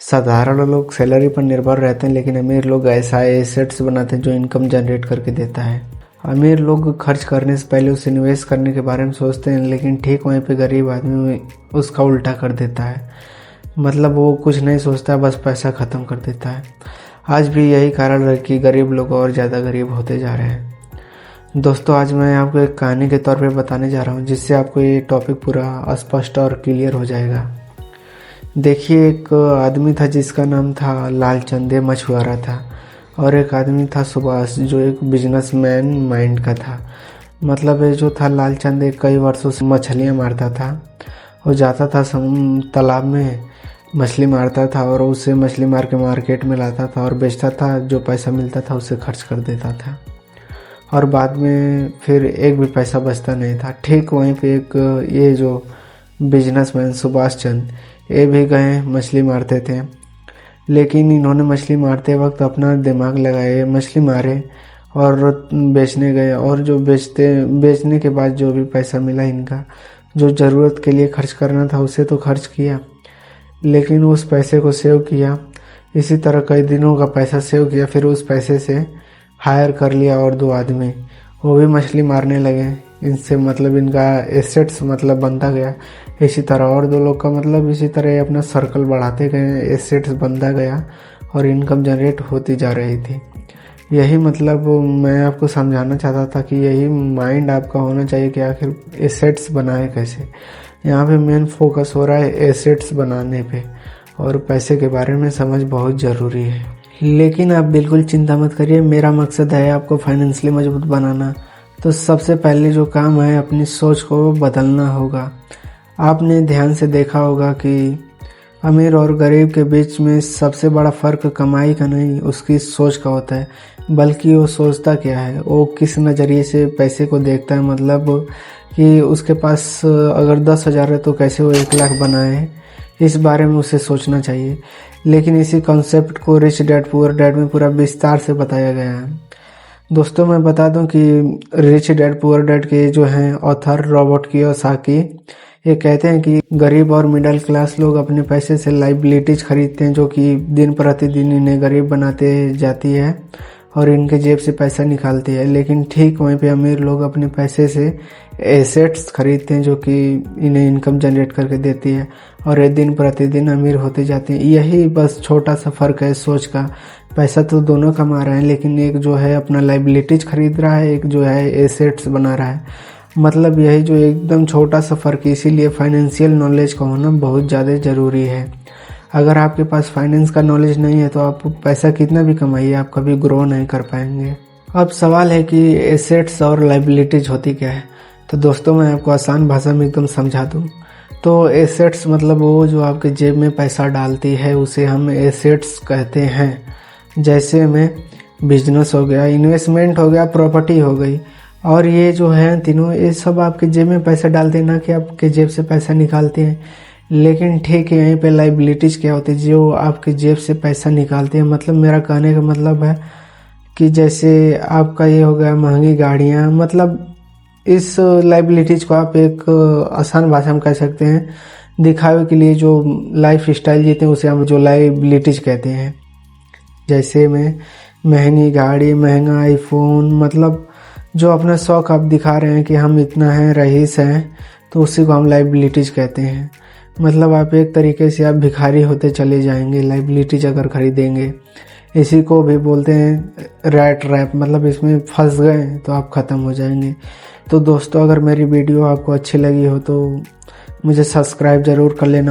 साधारण लोग सैलरी पर निर्भर रहते हैं, लेकिन अमीर लोग ऐसा एसेट्स बनाते हैं जो इनकम जनरेट करके देता है। अमीर लोग खर्च करने से पहले उसे निवेश करने के बारे में सोचते हैं, लेकिन ठीक वहीं पे गरीब आदमी उसका उल्टा कर देता है। मतलब वो कुछ नहीं सोचता, बस पैसा ख़त्म कर देता है। आज भी यही कारण है कि गरीब लोग और ज़्यादा गरीब होते जा रहे हैं। दोस्तों, आज मैं आपको एक कहानी के तौर पे बताने जा रहा हूँ, जिससे आपको ये टॉपिक पूरा स्पष्ट और क्लियर हो जाएगा। देखिए, एक आदमी था जिसका नाम था लालचंद, मछुआरा था। और एक आदमी था सुभाष, जो एक बिजनेसमैन माइंड का था। मतलब ये जो था लालचंद कई वर्षों से मछलियाँ मारता था और जाता था तालाब में मछली मारता था और उसे मछली मार के मार्केट में लाता था और बेचता था। जो पैसा मिलता था उसे खर्च कर देता था और बाद में फिर एक भी पैसा बचता नहीं था। ठीक वहीं पे एक ये जो बिजनेसमैन सुभाष चंद, ये भी गए मछली मारते थे, लेकिन इन्होंने मछली मारते वक्त अपना दिमाग लगाए, मछली मारे और बेचने गए। और जो बेचने के बाद जो भी पैसा मिला इनका, जो ज़रूरत के लिए खर्च करना था उसे तो खर्च किया, लेकिन उस पैसे को सेव किया। इसी तरह कई दिनों का पैसा सेव किया। फिर उस पैसे से हायर कर लिया और 2 आदमी, वो भी मछली मारने लगे। इनसे मतलब इनका एसेट्स मतलब बनता गया। इसी तरह और 2 लोग का मतलब इसी तरह अपना सर्कल बढ़ाते गए, एसेट्स बनता गया और इनकम जनरेट होती जा रही थी। यही मतलब मैं आपको समझाना चाहता था कि यही माइंड आपका होना चाहिए कि आखिर एसेट्स बनाए कैसे। यहाँ पे मेन फोकस हो रहा है एसेट्स बनाने पे, और पैसे के बारे में समझ बहुत ज़रूरी है। लेकिन आप बिल्कुल चिंता मत करिए, मेरा मकसद है आपको फाइनेंशियली मजबूत बनाना। तो सबसे पहले जो काम है, अपनी सोच को बदलना होगा। आपने ध्यान से देखा होगा कि अमीर और गरीब के बीच में सबसे बड़ा फ़र्क कमाई का नहीं, उसकी सोच का होता है। बल्कि वो सोचता क्या है, वो किस नज़रिए से पैसे को देखता है। मतलब कि उसके पास अगर 10,000 है तो कैसे वो 1 लाख बनाए, इस बारे में उसे सोचना चाहिए। लेकिन इसी कॉन्सेप्ट को रिच डैड पुअर डैड में पूरा विस्तार से बताया गया है। दोस्तों, मैं बता दूं कि रिच डैड पुअर डैड के जो हैं ऑथर रॉबर्ट कियोसाकी, ये कहते हैं कि गरीब और मिडिल क्लास लोग अपने पैसे से लाइबिलिटीज खरीदते हैं, जो कि दिन प्रतिदिन इन्हें गरीब बनाते जाती है और इनके जेब से पैसा निकालती है। लेकिन ठीक वहीं पे अमीर लोग अपने पैसे से एसेट्स खरीदते हैं, जो कि इन्हें इनकम जनरेट करके देती है और ये दिन प्रतिदिन अमीर होते जाते हैं। यही बस छोटा सा फ़र्क है सोच का। पैसा तो दोनों कमा रहे हैं, लेकिन एक जो है अपना लाइबिलिटीज खरीद रहा है, एक जो है एसेट्स बना रहा है। मतलब यही जो एकदम छोटा सा फ़र्क है। इसीलिए फाइनेंशियल नॉलेज का होना बहुत ज़्यादा ज़रूरी है। अगर आपके पास फाइनेंस का नॉलेज नहीं है तो आप पैसा कितना भी कमाइए, आप कभी ग्रो नहीं कर पाएंगे। अब सवाल है कि एसेट्स और लाइबिलिटीज होती क्या है। तो दोस्तों, मैं आपको आसान भाषा में एकदम समझा दूं तो एसेट्स मतलब वो जो आपके जेब में पैसा डालती है, उसे हम एसेट्स कहते हैं। जैसे में बिजनेस हो गया, इन्वेस्टमेंट हो गया, प्रॉपर्टी हो गई। और ये जो है तीनों, ये सब आपके जेब में पैसा डालते हैं, ना कि आपके जेब से पैसा निकालते हैं। लेकिन ठीक है, यहीं पे लाइबिलिटीज क्या होती है, जो आपके जेब से पैसा निकालते हैं। मतलब मेरा कहने का मतलब है कि जैसे आपका ये हो गया महंगी गाड़ियाँ, मतलब इस लाइबिलिटीज को आप एक आसान भाषा में कह सकते हैं, दिखावे के लिए जो लाइफ स्टाइल जीते हैं उसे हम जो लाइबिलिटीज कहते हैं। जैसे में महंगी गाड़ी, महंगा आईफोन, मतलब जो अपना शौक आप दिखा रहे हैं कि हम इतना हैं, रईस हैं, तो उसी को हम लाइबिलिटीज कहते हैं। मतलब आप एक तरीके से आप भिखारी होते चले जाएंगे लाइबिलिटीज अगर खरीदेंगे। इसी को भी बोलते हैं रैट रैप, मतलब इसमें फंस गए तो आप ख़त्म हो जाएंगे। तो दोस्तों, अगर मेरी वीडियो आपको अच्छी लगी हो तो मुझे सब्सक्राइब ज़रूर कर लेना।